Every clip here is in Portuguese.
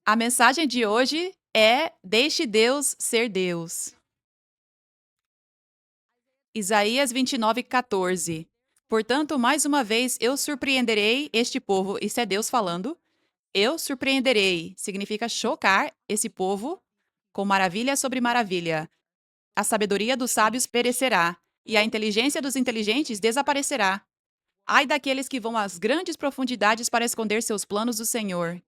A mensagem de hoje é: deixe Deus ser Deus. Isaías 29:14. Portanto, mais uma vez eu surpreenderei este povo. Isso é Deus falando. Eu surpreenderei significa chocar esse povo com maravilha sobre maravilha. A sabedoria dos sábios perecerá e a inteligência dos inteligentes desaparecerá. Ai daqueles que vão às grandes profundidades para esconder seus planos do Senhor,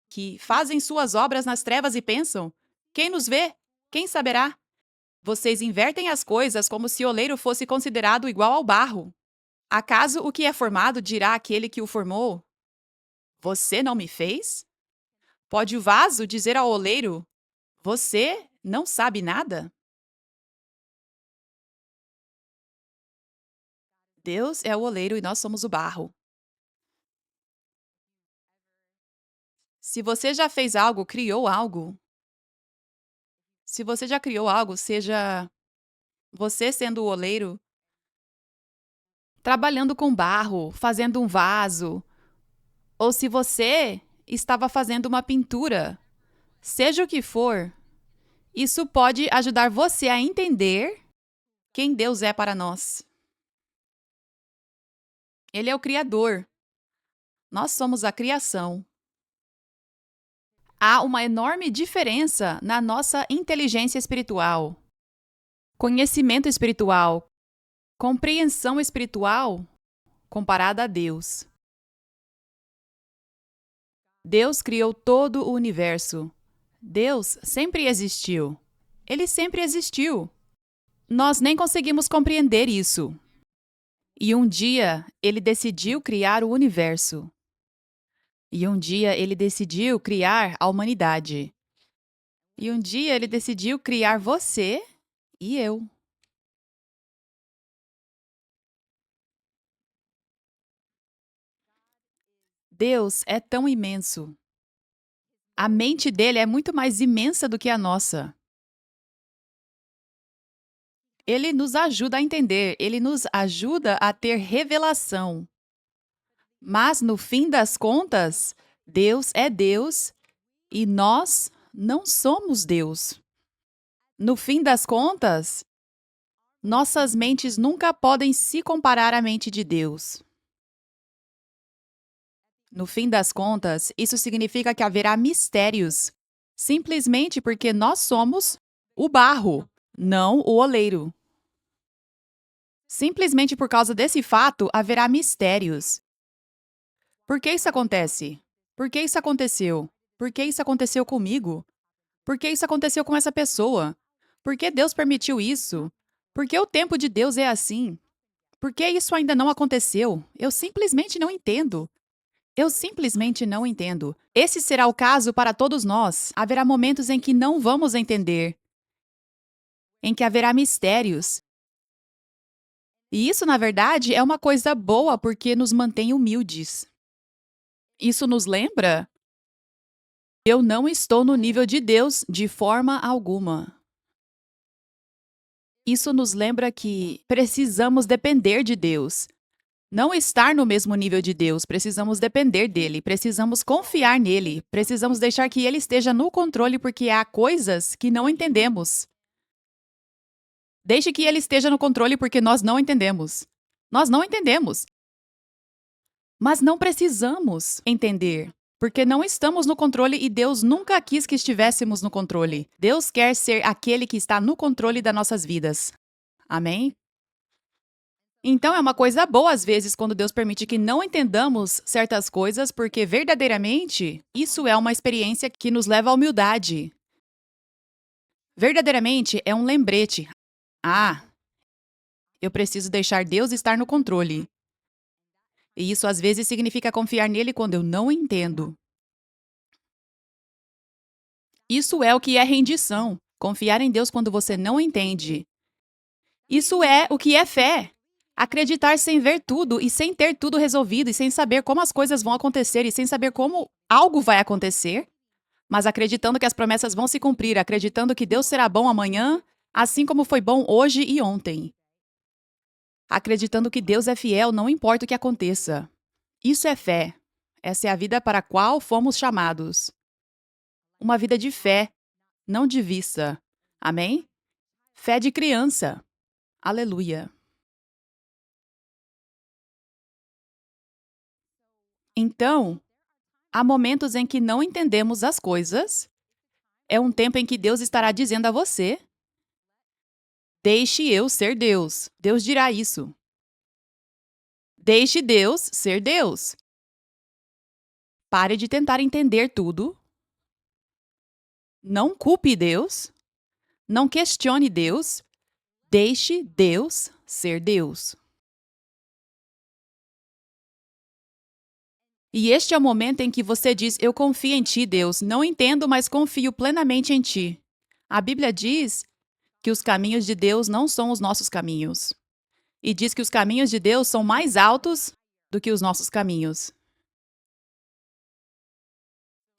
que fazem suas obras nas trevas e pensam: quem nos vê? Quem saberá? Vocês invertem as coisas como se o oleiro fosse considerado igual ao barro. Acaso o que é formado dirá àquele que o formou: você não me fez? Pode o vaso dizer ao oleiro: você não sabe nada? Deus é o oleiro e nós somos o barro. Se você já fez algo, criou algo, se você já criou algo, seja você sendo o oleiro, trabalhando com barro, fazendo um vaso, ou se você estava fazendo uma pintura, seja o que for, isso pode ajudar você a entender quem Deus é para nós. Ele é o Criador. Nós somos a criação. Há uma enorme diferença na nossa inteligência espiritual, conhecimento espiritual, compreensão espiritual comparada a Deus. Deus criou todo o universo. Deus sempre existiu. Ele sempre existiu. Nós nem conseguimos compreender isso. E um dia ele decidiu criar o universo. E um dia ele decidiu criar a humanidade. E um dia ele decidiu criar você e eu. Deus é tão imenso. A mente dele é muito mais imensa do que a nossa. Ele nos ajuda a entender, ele nos ajuda a ter revelação. Mas, no fim das contas, Deus é Deus e nós não somos Deus. No fim das contas, nossas mentes nunca podem se comparar à mente de Deus. No fim das contas, isso significa que haverá mistérios, simplesmente porque nós somos o barro, não o oleiro. Simplesmente por causa desse fato, haverá mistérios. Por que isso acontece? Por que isso aconteceu? Por que isso aconteceu comigo? Por que isso aconteceu com essa pessoa? Por que Deus permitiu isso? Por que o tempo de Deus é assim? Por que isso ainda não aconteceu? Eu simplesmente não entendo. Eu simplesmente não entendo. Esse será o caso para todos nós. Haverá momentos em que não vamos entender, em que haverá mistérios. E isso, na verdade, é uma coisa boa porque nos mantém humildes. Isso nos lembra: eu não estou no nível de Deus de forma alguma. Isso nos lembra que precisamos depender de Deus. Não estar no mesmo nível de Deus, precisamos depender dele, precisamos confiar nele, precisamos deixar que ele esteja no controle porque há coisas que não entendemos. Deixe que ele esteja no controle porque nós não entendemos. Nós não entendemos. Mas não precisamos entender, porque não estamos no controle e Deus nunca quis que estivéssemos no controle. Deus quer ser aquele que está no controle das nossas vidas. Amém? Então é uma coisa boa às vezes quando Deus permite que não entendamos certas coisas, porque verdadeiramente isso é uma experiência que nos leva à humildade. Verdadeiramente é um lembrete. Ah, eu preciso deixar Deus estar no controle. E isso às vezes significa confiar nele quando eu não entendo. Isso é o que é rendição. Confiar em Deus quando você não entende. Isso é o que é fé. Acreditar sem ver tudo e sem ter tudo resolvido e sem saber como as coisas vão acontecer e sem saber como algo vai acontecer, mas acreditando que as promessas vão se cumprir, acreditando que Deus será bom amanhã, assim como foi bom hoje e ontem. Acreditando que Deus é fiel, não importa o que aconteça. Isso é fé. Essa é a vida para a qual fomos chamados. Uma vida de fé, não de vista. Amém? Fé de criança. Aleluia. Então, há momentos em que não entendemos as coisas. É um tempo em que Deus estará dizendo a você: deixe eu ser Deus. Deus dirá isso. Deixe Deus ser Deus. Pare de tentar entender tudo. Não culpe Deus. Não questione Deus. Deixe Deus ser Deus. E este é o momento em que você diz: eu confio em ti, Deus. Não entendo, mas confio plenamente em ti. A Bíblia diz que os caminhos de Deus não são os nossos caminhos. E diz que os caminhos de Deus são mais altos do que os nossos caminhos.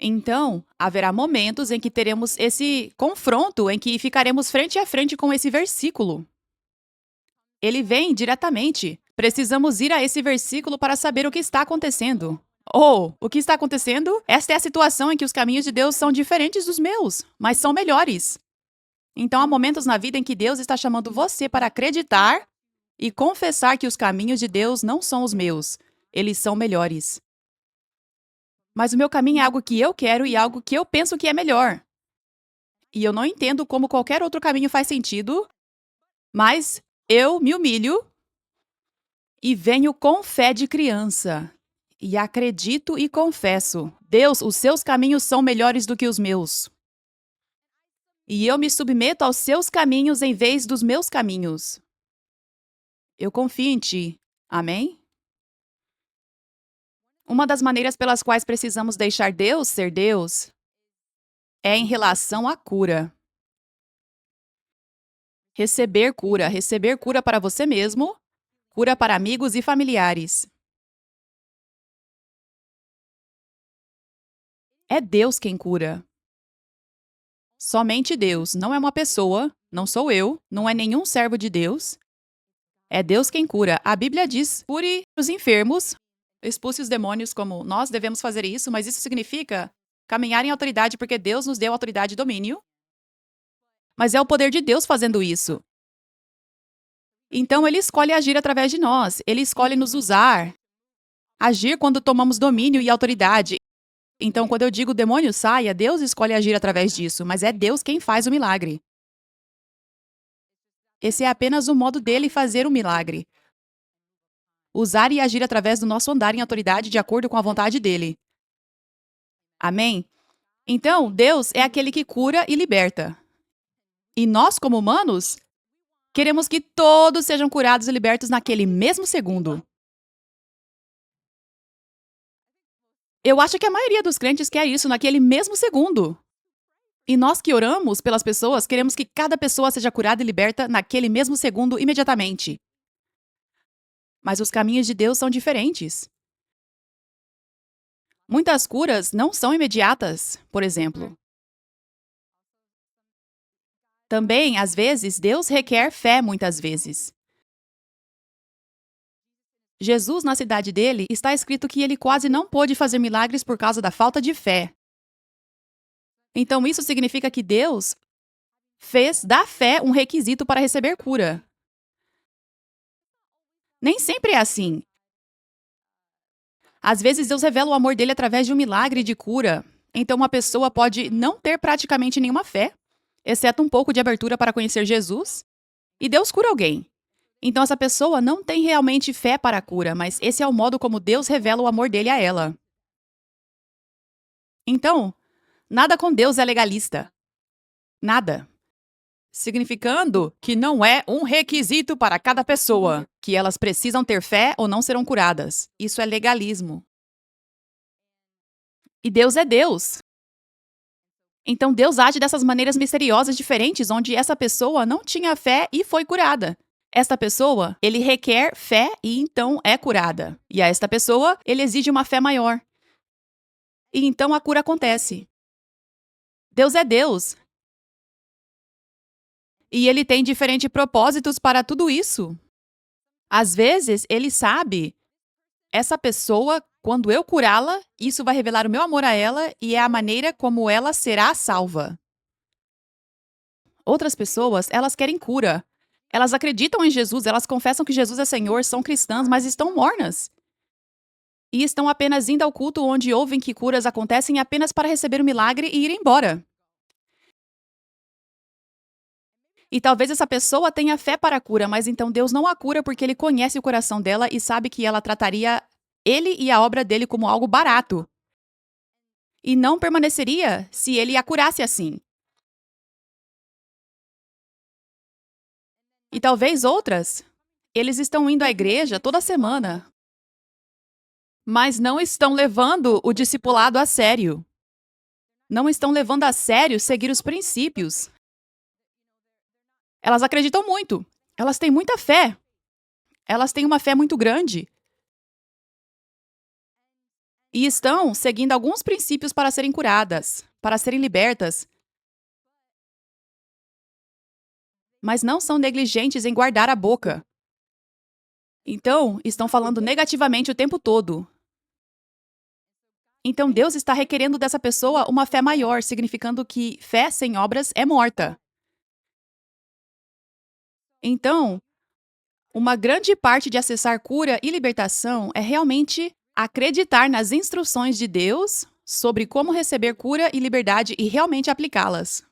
Então, haverá momentos em que teremos esse confronto, em que ficaremos frente a frente com esse versículo. Ele vem diretamente. Precisamos ir a esse versículo para saber o que está acontecendo. Ou, o que está acontecendo? Esta é a situação em que os caminhos de Deus são diferentes dos meus, mas são melhores. Então, há momentos na vida em que Deus está chamando você para acreditar e confessar que os caminhos de Deus não são os meus. Eles são melhores. Mas o meu caminho é algo que eu quero e algo que eu penso que é melhor. E eu não entendo como qualquer outro caminho faz sentido, mas eu me humilho e venho com fé de criança. E acredito e confesso: Deus, os seus caminhos são melhores do que os meus. E eu me submeto aos seus caminhos em vez dos meus caminhos. Eu confio em ti. Amém? Uma das maneiras pelas quais precisamos deixar Deus ser Deus é em relação à cura. Receber cura para você mesmo, cura para amigos e familiares. É Deus quem cura. Somente Deus, não é uma pessoa, não sou eu, não é nenhum servo de Deus. É Deus quem cura. A Bíblia diz: cure os enfermos, expulse os demônios, como nós devemos fazer isso, mas isso significa caminhar em autoridade porque Deus nos deu autoridade e domínio. Mas é o poder de Deus fazendo isso. Então ele escolhe agir através de nós, ele escolhe nos usar. Agir quando tomamos domínio e autoridade. Então, quando eu digo demônio saia, Deus escolhe agir através disso, mas é Deus quem faz o milagre. Esse é apenas o modo dele fazer o milagre. Usar e agir através do nosso andar em autoridade de acordo com a vontade dele. Amém? Então, Deus é aquele que cura e liberta. E nós, como humanos, queremos que todos sejam curados e libertos naquele mesmo segundo. Eu acho que a maioria dos crentes quer isso naquele mesmo segundo. E nós que oramos pelas pessoas, queremos que cada pessoa seja curada e liberta naquele mesmo segundo, imediatamente. Mas os caminhos de Deus são diferentes. Muitas curas não são imediatas, por exemplo. Também, às vezes, Deus requer fé muitas vezes. Jesus, na cidade dele, está escrito que ele quase não pôde fazer milagres por causa da falta de fé. Então, isso significa que Deus fez da fé um requisito para receber cura. Nem sempre é assim. Às vezes, Deus revela o amor dele através de um milagre de cura. Então, uma pessoa pode não ter praticamente nenhuma fé, exceto um pouco de abertura para conhecer Jesus, e Deus cura alguém. Então, essa pessoa não tem realmente fé para a cura, mas esse é o modo como Deus revela o amor dele a ela. Então, nada com Deus é legalista. Nada. Significando que não é um requisito para cada pessoa, que elas precisam ter fé ou não serão curadas. Isso é legalismo. E Deus é Deus. Então Deus age dessas maneiras misteriosas diferentes, onde essa pessoa não tinha fé e foi curada. Esta pessoa, ele requer fé e então é curada. E a esta pessoa, ele exige uma fé maior. E então a cura acontece. Deus é Deus. E ele tem diferentes propósitos para tudo isso. Às vezes, ele sabe, essa pessoa Quando eu curá-la, isso vai revelar o meu amor a ela e é a maneira como ela será salva. Outras pessoas, elas querem cura. Elas acreditam em Jesus, elas confessam que Jesus é Senhor, são cristãs, mas estão mornas. E estão apenas indo ao culto onde ouvem que curas acontecem apenas para receber o milagre e ir embora. E talvez essa pessoa tenha fé para a cura, mas então Deus não a cura porque ele conhece o coração dela e sabe que ela trataria ele e a obra dele como algo barato. E não permaneceria se ele a curasse assim. E talvez outras, eles estão indo à igreja toda semana, mas não estão levando o discipulado a sério. Não estão levando a sério seguir os princípios. Elas acreditam muito. Elas têm muita fé. Elas têm uma fé muito grande. E estão seguindo alguns princípios para serem curadas, para serem libertas. Mas não são negligentes em guardar a boca. Então, estão falando negativamente o tempo todo. Então, Deus está requerendo dessa pessoa uma fé maior, significando que fé sem obras é morta. Então, uma grande parte de acessar cura e libertação é realmente acreditar nas instruções de Deus sobre como receber cura e liberdade e realmente aplicá-las.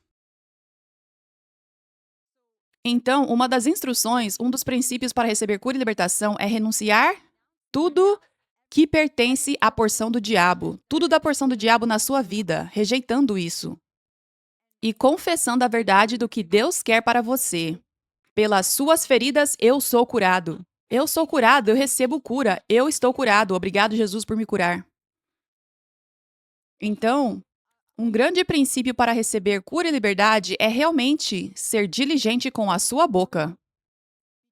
Então, uma das instruções, um dos princípios para receber cura e libertação é renunciar tudo que pertence à porção do diabo, tudo da porção do diabo na sua vida, rejeitando isso e confessando a verdade do que Deus quer para você. Pelas suas feridas eu sou curado. Eu sou curado, eu recebo cura, eu estou curado. Obrigado, Jesus, por me curar. Então, um grande princípio para receber cura e liberdade é realmente ser diligente com a sua boca.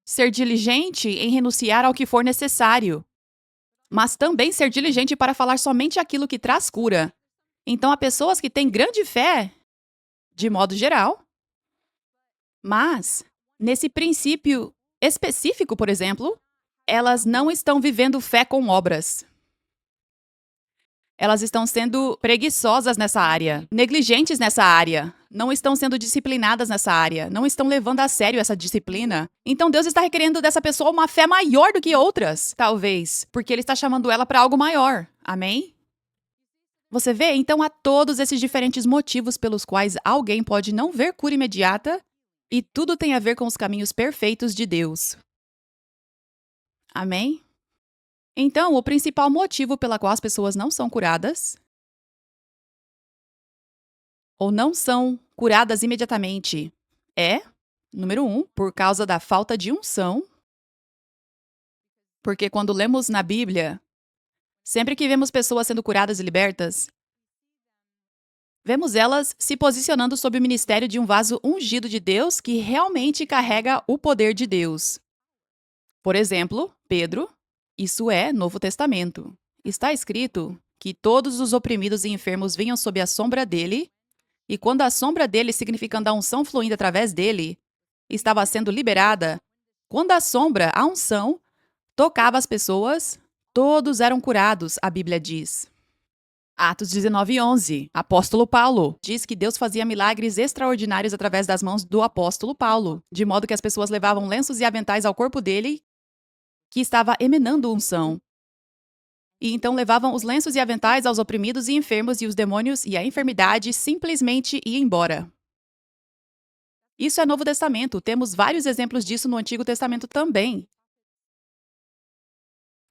Ser diligente em renunciar ao que for necessário, mas também ser diligente para falar somente aquilo que traz cura. Então, há pessoas que têm grande fé, de modo geral, mas, nesse princípio específico, por exemplo, elas não estão vivendo fé com obras. Elas estão sendo preguiçosas nessa área, negligentes nessa área, não estão sendo disciplinadas nessa área, não estão levando a sério essa disciplina. Então Deus está requerendo dessa pessoa uma fé maior do que outras, talvez, porque Ele está chamando ela para algo maior. Amém? Você vê? Então há todos esses diferentes motivos pelos quais alguém pode não ver cura imediata e tudo tem a ver com os caminhos perfeitos de Deus. Amém? Então, o principal motivo pela qual as pessoas não são curadas ou não são curadas imediatamente é, número 1, por causa da falta de unção. Porque quando lemos na Bíblia, sempre que vemos pessoas sendo curadas e libertas, vemos elas se posicionando sob o ministério de um vaso ungido de Deus que realmente carrega o poder de Deus. Por exemplo, Pedro, isso é Novo Testamento. Está escrito que todos os oprimidos e enfermos vinham sob a sombra dele, e quando a sombra dele, significando a unção fluindo através dele, estava sendo liberada, quando a sombra, a unção, tocava as pessoas, todos eram curados, a Bíblia diz. Atos 19:11. Apóstolo Paulo diz que Deus fazia milagres extraordinários através das mãos do apóstolo Paulo, de modo que as pessoas levavam lenços e aventais ao corpo dele, que estava emanando unção. E então levavam os lenços e aventais aos oprimidos e enfermos, e os demônios e a enfermidade simplesmente ia embora. Isso é Novo Testamento. Temos vários exemplos disso no Antigo Testamento também.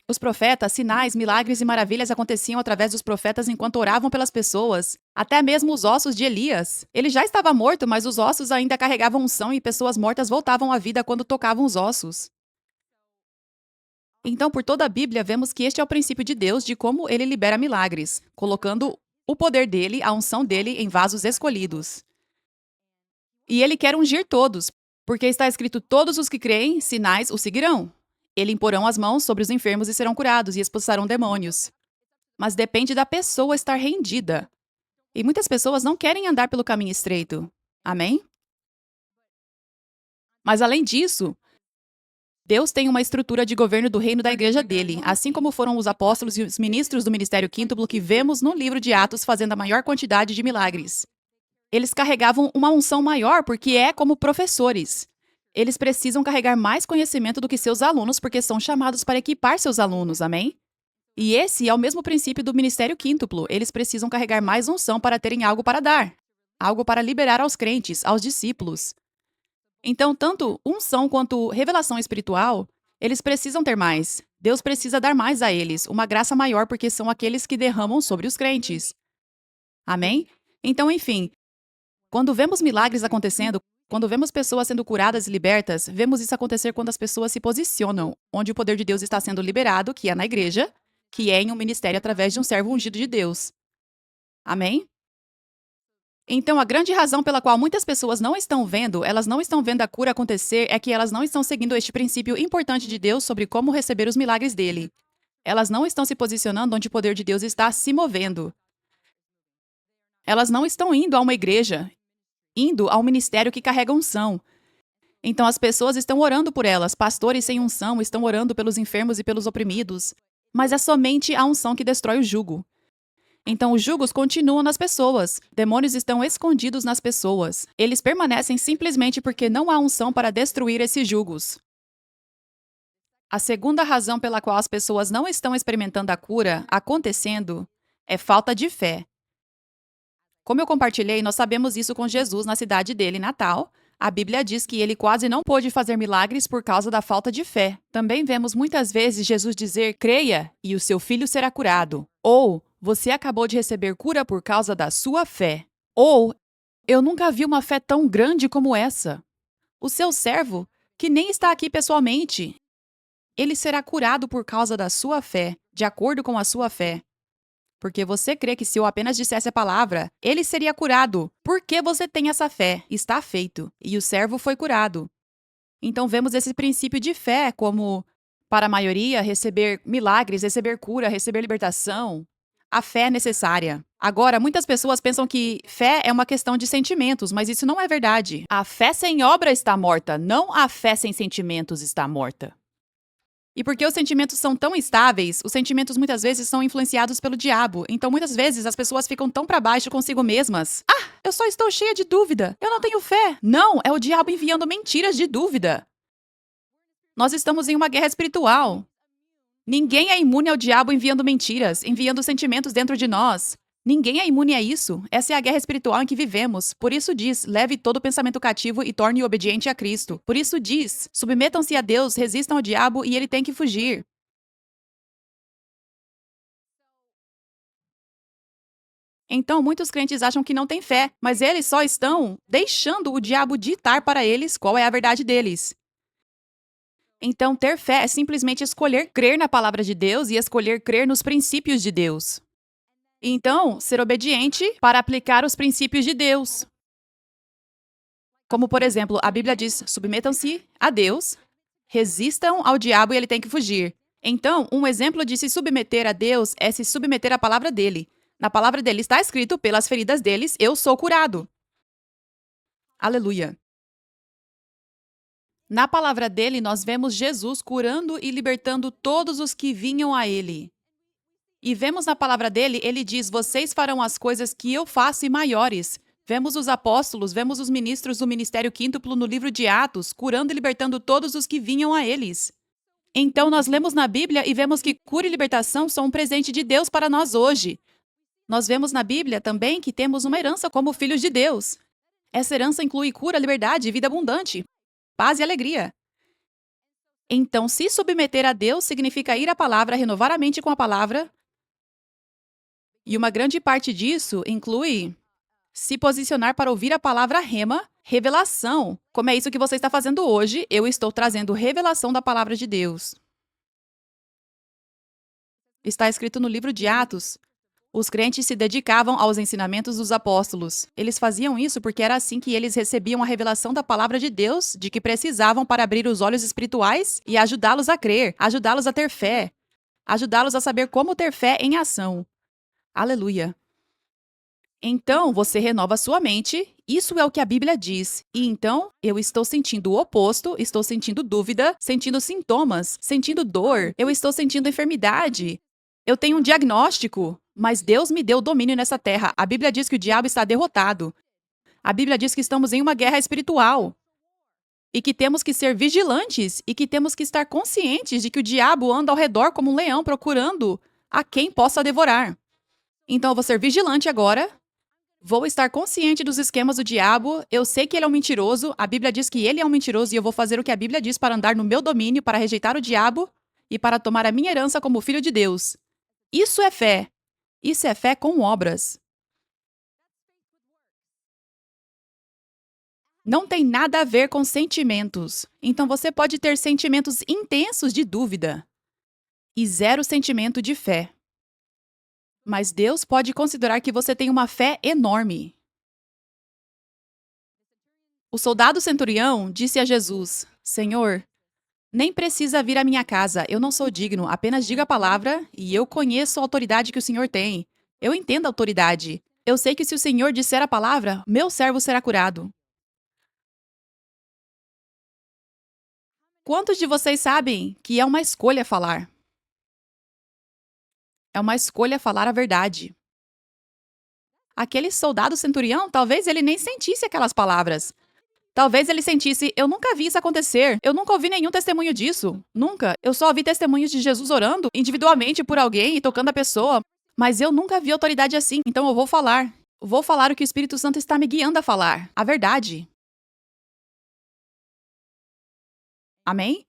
Os profetas, sinais, milagres e maravilhas aconteciam através dos profetas enquanto oravam pelas pessoas. Até mesmo os ossos de Elias. Ele já estava morto, mas os ossos ainda carregavam unção e pessoas mortas voltavam à vida quando tocavam os ossos. Então, por toda a Bíblia, vemos que este é o princípio de Deus de como ele libera milagres, colocando o poder dele, a unção dele, em vasos escolhidos. E ele quer ungir todos, porque está escrito: todos os que creem, sinais o seguirão. Ele imporão as mãos sobre os enfermos e serão curados, e expulsarão demônios. Mas depende da pessoa estar rendida. E muitas pessoas não querem andar pelo caminho estreito. Amém? Mas além disso, Deus tem uma estrutura de governo do reino da igreja dele, assim como foram os apóstolos e os ministros do ministério quíntuplo que vemos no livro de Atos fazendo a maior quantidade de milagres. Eles carregavam uma unção maior porque é como professores. Eles precisam carregar mais conhecimento do que seus alunos porque são chamados para equipar seus alunos, amém? E esse é o mesmo princípio do ministério quíntuplo. Eles precisam carregar mais unção para terem algo para dar, algo para liberar aos crentes, aos discípulos. Então, tanto unção quanto revelação espiritual, eles precisam ter mais. Deus precisa dar mais a eles, uma graça maior, porque são aqueles que derramam sobre os crentes. Amém? Então, enfim, quando vemos milagres acontecendo, quando vemos pessoas sendo curadas e libertas, vemos isso acontecer quando as pessoas se posicionam, onde o poder de Deus está sendo liberado, que é na igreja, que é em um ministério através de um servo ungido de Deus. Amém? Então, a grande razão pela qual muitas pessoas não estão vendo, elas não estão vendo a cura acontecer, é que elas não estão seguindo este princípio importante de Deus sobre como receber os milagres dele. Elas não estão se posicionando onde o poder de Deus está se movendo. Elas não estão indo a uma igreja, indo a um ministério que carrega unção. Então, as pessoas estão orando por elas, pastores sem unção estão orando pelos enfermos e pelos oprimidos, mas é somente a unção que destrói o jugo. Então, os jugos continuam nas pessoas. Demônios estão escondidos nas pessoas. Eles permanecem simplesmente porque não há unção para destruir esses jugos. A segunda razão pela qual as pessoas não estão experimentando a cura acontecendo é falta de fé. Como eu compartilhei, nós sabemos isso com Jesus na cidade dele, Natal. A Bíblia diz que ele quase não pôde fazer milagres por causa da falta de fé. Também vemos muitas vezes Jesus dizer: creia e o seu filho será curado. Ou você acabou de receber cura por causa da sua fé. Ou eu nunca vi uma fé tão grande como essa. O seu servo, que nem está aqui pessoalmente, ele será curado por causa da sua fé, de acordo com a sua fé. Porque você crê que se eu apenas dissesse a palavra, ele seria curado. Porque você tem essa fé, está feito. E o servo foi curado. Então vemos esse princípio de fé como, para a maioria, receber milagres, receber cura, receber libertação. A fé é necessária. Agora, muitas pessoas pensam que fé é uma questão de sentimentos, mas isso não é verdade. A fé sem obra está morta, não a fé sem sentimentos está morta. E porque os sentimentos são tão instáveis, os sentimentos muitas vezes são influenciados pelo diabo. Então, muitas vezes, as pessoas ficam tão para baixo consigo mesmas. Ah, eu só estou cheia de dúvida. Eu não tenho fé. Não, é o diabo enviando mentiras de dúvida. Nós estamos em uma guerra espiritual. Ninguém é imune ao diabo enviando mentiras, enviando sentimentos dentro de nós. Ninguém é imune a isso. Essa é a guerra espiritual em que vivemos. Por isso diz, leve todo pensamento cativo e torne-o obediente a Cristo. Por isso diz, submetam-se a Deus, resistam ao diabo e ele tem que fugir. Então, muitos crentes acham que não têm fé, mas eles só estão deixando o diabo ditar para eles qual é a verdade deles. Então, ter fé é simplesmente escolher crer na palavra de Deus e escolher crer nos princípios de Deus. Então, ser obediente para aplicar os princípios de Deus. Como, por exemplo, a Bíblia diz: submetam-se a Deus, resistam ao diabo e ele tem que fugir. Então, um exemplo de se submeter a Deus é se submeter à palavra dele. Na palavra dele está escrito: pelas feridas deles eu sou curado. Aleluia. Na palavra dele, nós vemos Jesus curando e libertando todos os que vinham a ele. E vemos na palavra dele, ele diz: vocês farão as coisas que eu faço e maiores. Vemos os apóstolos, vemos os ministros do ministério quíntuplo no livro de Atos, curando e libertando todos os que vinham a eles. Então, nós lemos na Bíblia e vemos que cura e libertação são um presente de Deus para nós hoje. Nós vemos na Bíblia também que temos uma herança como filhos de Deus. Essa herança inclui cura, liberdade, vida abundante, paz e alegria. Então, se submeter a Deus significa ir à palavra, renovar a mente com a palavra. E uma grande parte disso inclui se posicionar para ouvir a palavra rema, revelação. Como é isso que você está fazendo hoje, eu estou trazendo revelação da palavra de Deus. Está escrito no livro de Atos. Os crentes se dedicavam aos ensinamentos dos apóstolos. Eles faziam isso porque era assim que eles recebiam a revelação da palavra de Deus, de que precisavam para abrir os olhos espirituais e ajudá-los a crer, ajudá-los a ter fé, ajudá-los a saber como ter fé em ação. Aleluia. Então, você renova sua mente, isso é o que a Bíblia diz. E então, eu estou sentindo o oposto, estou sentindo dúvida, sentindo sintomas, sentindo dor, eu estou sentindo enfermidade. Eu tenho um diagnóstico, mas Deus me deu domínio nessa terra. A Bíblia diz que o diabo está derrotado. A Bíblia diz que estamos em uma guerra espiritual. E que temos que ser vigilantes e que temos que estar conscientes de que o diabo anda ao redor como um leão procurando a quem possa devorar. Então eu vou ser vigilante agora. Vou estar consciente dos esquemas do diabo. Eu sei que ele é um mentiroso. A Bíblia diz que ele é um mentiroso e eu vou fazer o que a Bíblia diz para andar no meu domínio, para rejeitar o diabo e para tomar a minha herança como filho de Deus. Isso é fé. Isso é fé com obras. Não tem nada a ver com sentimentos. Então você pode ter sentimentos intensos de dúvida e zero sentimento de fé. Mas Deus pode considerar que você tem uma fé enorme. O soldado centurião disse a Jesus: Senhor, nem precisa vir à minha casa, eu não sou digno, apenas diga a palavra e eu conheço a autoridade que o Senhor tem. Eu entendo a autoridade. Eu sei que se o Senhor disser a palavra, meu servo será curado. Quantos de vocês sabem que é uma escolha falar? É uma escolha falar a verdade. Aquele soldado centurião, talvez ele nem sentisse aquelas palavras. Talvez ele sentisse, eu nunca vi isso acontecer, eu nunca ouvi nenhum testemunho disso, nunca. Eu só ouvi testemunhos de Jesus orando individualmente por alguém e tocando a pessoa, mas eu nunca vi autoridade assim, então eu vou falar. Vou falar o que o Espírito Santo está me guiando a falar, a verdade. Amém?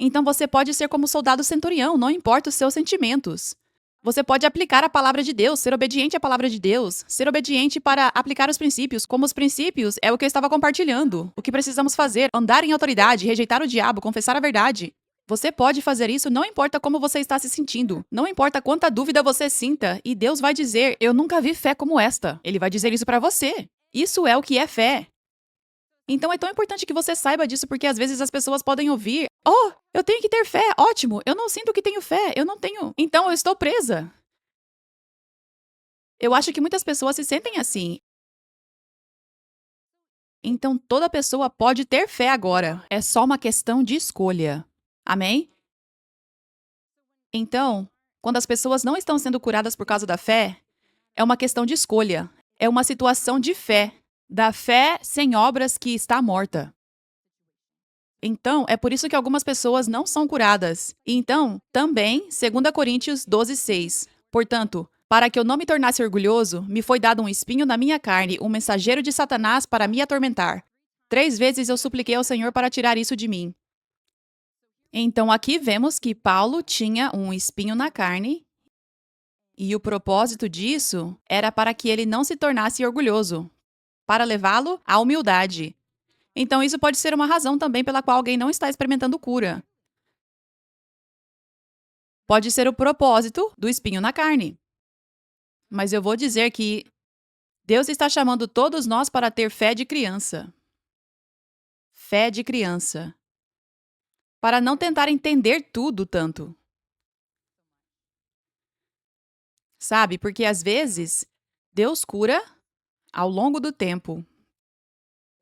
Então você pode ser como o soldado centurião, não importa os seus sentimentos. Você pode aplicar a palavra de Deus, ser obediente à palavra de Deus, ser obediente para aplicar os princípios, como os princípios é o que eu estava compartilhando. O que precisamos fazer? Andar em autoridade, rejeitar o diabo, confessar a verdade. Você pode fazer isso, não importa como você está se sentindo, não importa quanta dúvida você sinta, e Deus vai dizer: Eu nunca vi fé como esta. Ele vai dizer isso para você. Isso é o que é fé. Então é tão importante que você saiba disso, porque às vezes as pessoas podem ouvir: Oh, eu tenho que ter fé, ótimo, eu não sinto que tenho fé, eu não tenho, então eu estou presa. Eu acho que muitas pessoas se sentem assim. Então toda pessoa pode ter fé agora, é só uma questão de escolha. Amém? Então, quando as pessoas não estão sendo curadas por causa da fé, é uma questão de escolha, é uma situação de fé, da fé sem obras que está morta. Então, é por isso que algumas pessoas não são curadas. E então, também, 2 Coríntios 12:6. Portanto, para que eu não me tornasse orgulhoso, me foi dado um espinho na minha carne, um mensageiro de Satanás para me atormentar. 3 vezes eu supliquei ao Senhor para tirar isso de mim. Então, aqui vemos que Paulo tinha um espinho na carne, e o propósito disso era para que ele não se tornasse orgulhoso, para levá-lo à humildade. Então, isso pode ser uma razão também pela qual alguém não está experimentando cura. Pode ser o propósito do espinho na carne. Mas eu vou dizer que Deus está chamando todos nós para ter fé de criança. Fé de criança. Para não tentar entender tudo tanto. Sabe? Porque às vezes Deus cura ao longo do tempo.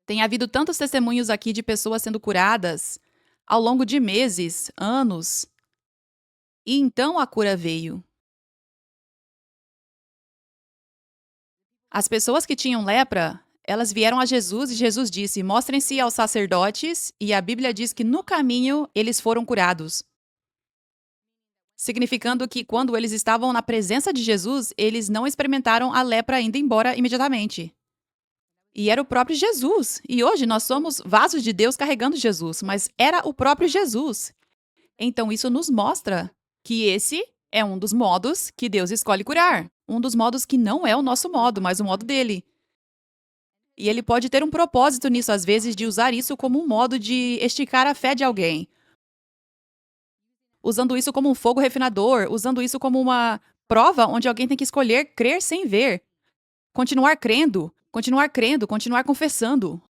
Tem havido tantos testemunhos aqui de pessoas sendo curadas ao longo de meses, anos. E então a cura veio. As pessoas que tinham lepra, elas vieram a Jesus e Jesus disse: Mostrem-se aos sacerdotes, e a Bíblia diz que no caminho eles foram curados. Significando que quando eles estavam na presença de Jesus, eles não experimentaram a lepra indo embora imediatamente. E era o próprio Jesus. E hoje nós somos vasos de Deus carregando Jesus, mas era o próprio Jesus. Então isso nos mostra que esse é um dos modos que Deus escolhe curar. Um dos modos que não é o nosso modo, mas o modo dele. E ele pode ter um propósito nisso, às vezes, de usar isso como um modo de esticar a fé de alguém. Usando isso como um fogo refinador, usando isso como uma prova onde alguém tem que escolher crer sem ver. Continuar crendo, continuar crendo, continuar confessando.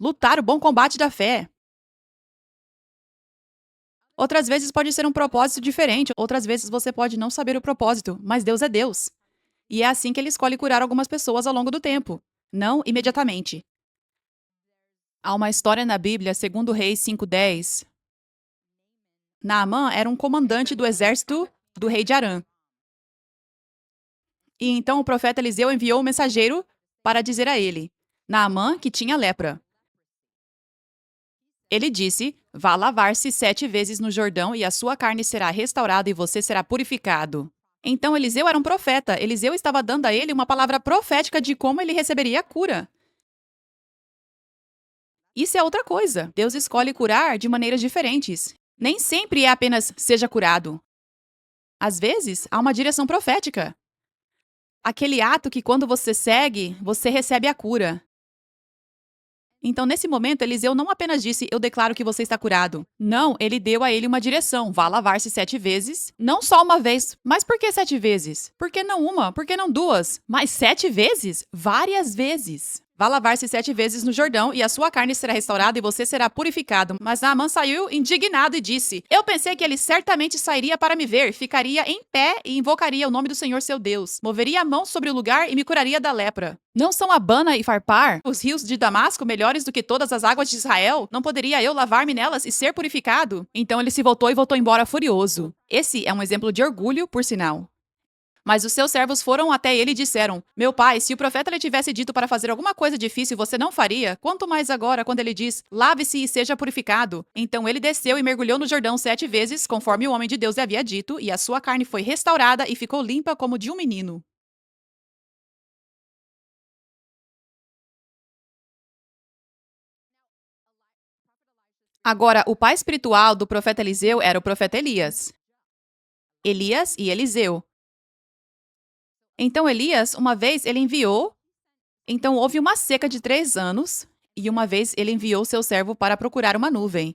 Lutar o bom combate da fé. Outras vezes pode ser um propósito diferente, outras vezes você pode não saber o propósito, mas Deus é Deus. E é assim que ele escolhe curar algumas pessoas ao longo do tempo, não imediatamente. Há uma história na Bíblia, segundo Reis 5:10. Naamã era um comandante do exército do rei de Arã. E então o profeta Eliseu enviou um mensageiro para dizer a ele, Naamã, que tinha lepra. Ele disse: Vá lavar-se 7 vezes no Jordão e a sua carne será restaurada e você será purificado. Então Eliseu era um profeta. Eliseu estava dando a ele uma palavra profética de como ele receberia a cura. Isso é outra coisa. Deus escolhe curar de maneiras diferentes. Nem sempre é apenas seja curado. Às vezes, há uma direção profética. Aquele ato que quando você segue, você recebe a cura. Então, nesse momento, Eliseu não apenas disse, eu declaro que você está curado. Não, ele deu a ele uma direção. Vá lavar-se 7 vezes. Não só uma vez. Mas por que 7 vezes? Por que não uma? Por que não duas? Mas 7 vezes? Várias vezes. Vá lavar-se 7 vezes no Jordão, e a sua carne será restaurada e você será purificado. Mas Naamã saiu indignado e disse, eu pensei que ele certamente sairia para me ver, ficaria em pé e invocaria o nome do Senhor seu Deus. Moveria a mão sobre o lugar e me curaria da lepra. Não são Abana e Farpar, os rios de Damasco, melhores do que todas as águas de Israel? Não poderia eu lavar-me nelas e ser purificado? Então ele se voltou e voltou embora furioso. Esse é um exemplo de orgulho, por sinal. Mas os seus servos foram até ele e disseram, meu pai, se o profeta lhe tivesse dito para fazer alguma coisa difícil, você não faria? Quanto mais agora, quando ele diz, lave-se e seja purificado. Então ele desceu e mergulhou no Jordão 7 vezes, conforme o homem de Deus lhe havia dito, e a sua carne foi restaurada e ficou limpa como de um menino. Agora, o pai espiritual do profeta Eliseu era o profeta Elias. Elias e Eliseu. Então Elias, uma vez, ele enviou. Então houve uma seca de 3 anos, e uma vez ele enviou seu servo para procurar uma nuvem,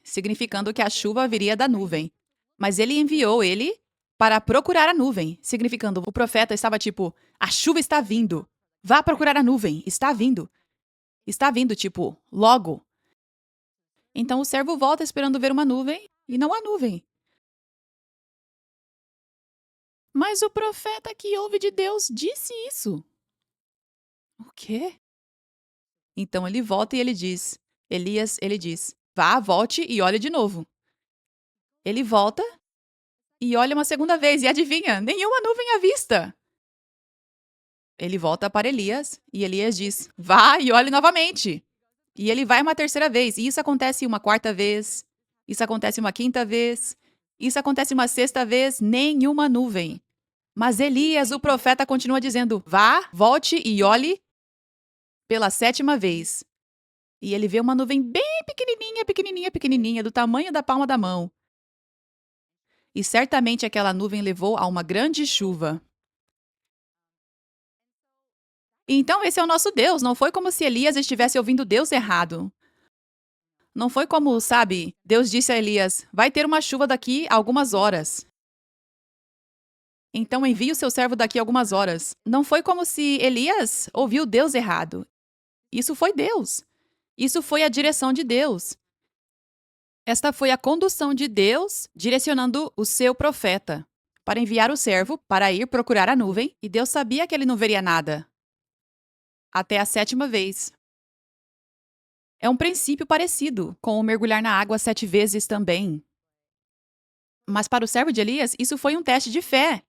significando que a chuva viria da nuvem. Mas ele enviou ele para procurar a nuvem, significando o profeta estava tipo, a chuva está vindo. Vá procurar a nuvem, está vindo. Está vindo, tipo, logo. Então o servo volta esperando ver uma nuvem e não há nuvem. Mas o profeta que ouve de Deus disse isso. O quê? Então ele volta e ele diz, Elias, ele diz, vá, volte e olhe de novo. Ele volta e olha uma segunda vez e adivinha, nenhuma nuvem à vista. Ele volta para Elias e Elias diz, vá e olhe novamente. E ele vai uma terceira vez, e isso acontece uma quarta vez, isso acontece uma quinta vez, isso acontece uma sexta vez, nenhuma nuvem. Mas Elias, o profeta, continua dizendo, vá, volte e olhe pela 7ª vez. E ele vê uma nuvem bem pequenininha, pequenininha, pequenininha, do tamanho da palma da mão. E certamente aquela nuvem levou a uma grande chuva. Então esse é o nosso Deus, não foi como se Elias estivesse ouvindo Deus errado. Não foi como, sabe, Deus disse a Elias, vai ter uma chuva daqui a algumas horas. Então envie o seu servo daqui a algumas horas. Não foi como se Elias ouviu Deus errado. Isso foi Deus. Isso foi a direção de Deus. Esta foi a condução de Deus direcionando o seu profeta para enviar o servo para ir procurar a nuvem, e Deus sabia que ele não veria nada. Até a 7ª vez. É um princípio parecido com o mergulhar na água 7 vezes também. Mas para o servo de Elias, isso foi um teste de fé.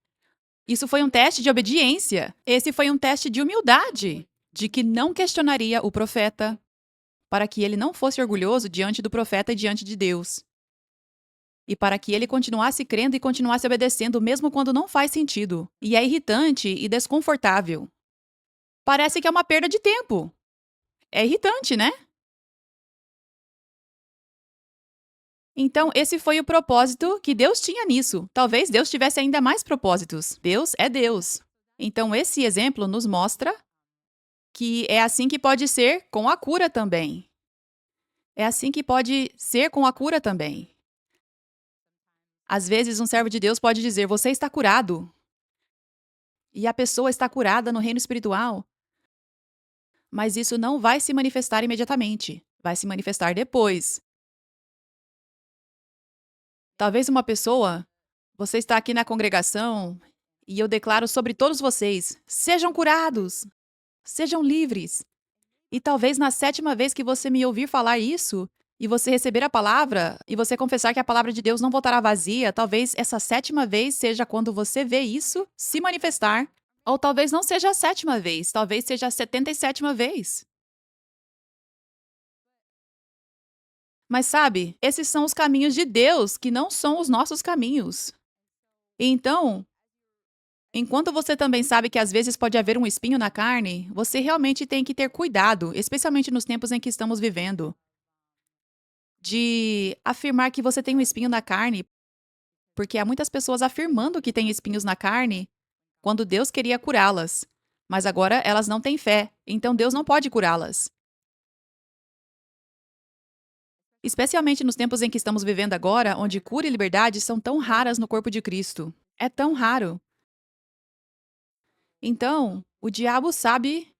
Isso foi um teste de obediência. Esse foi um teste de humildade, de que não questionaria o profeta, para que ele não fosse orgulhoso diante do profeta e diante de Deus. E para que ele continuasse crendo e continuasse obedecendo mesmo quando não faz sentido. E é irritante e desconfortável. Parece que é uma perda de tempo. É irritante, né? Então, esse foi o propósito que Deus tinha nisso. Talvez Deus tivesse ainda mais propósitos. Deus é Deus. Então, esse exemplo nos mostra que é assim que pode ser com a cura também. É assim que pode ser com a cura também. Às vezes, um servo de Deus pode dizer: Você está curado. E a pessoa está curada no reino espiritual. Mas isso não vai se manifestar imediatamente. Vai se manifestar depois. Talvez uma pessoa, você está aqui na congregação E eu declaro sobre todos vocês: sejam curados, sejam livres. E talvez na sétima vez que você me ouvir falar isso, e você receber a palavra, e você confessar que a palavra de Deus não voltará vazia, talvez essa sétima vez seja quando você vê isso se manifestar. Ou talvez não seja a sétima vez, talvez seja a 77ª vez. Mas sabe, esses são os caminhos de Deus, que não são os nossos caminhos. Então, enquanto você também sabe que às vezes pode haver um espinho na carne, você realmente tem que ter cuidado, especialmente nos tempos em que estamos vivendo, de afirmar que você tem um espinho na carne, porque há muitas pessoas afirmando que têm espinhos na carne quando Deus queria curá-las. Mas agora elas não têm fé, então Deus não pode curá-las. Especialmente nos tempos em que estamos vivendo agora, onde cura e liberdade são tão raras no corpo de Cristo. É tão raro. Então, o diabo sabe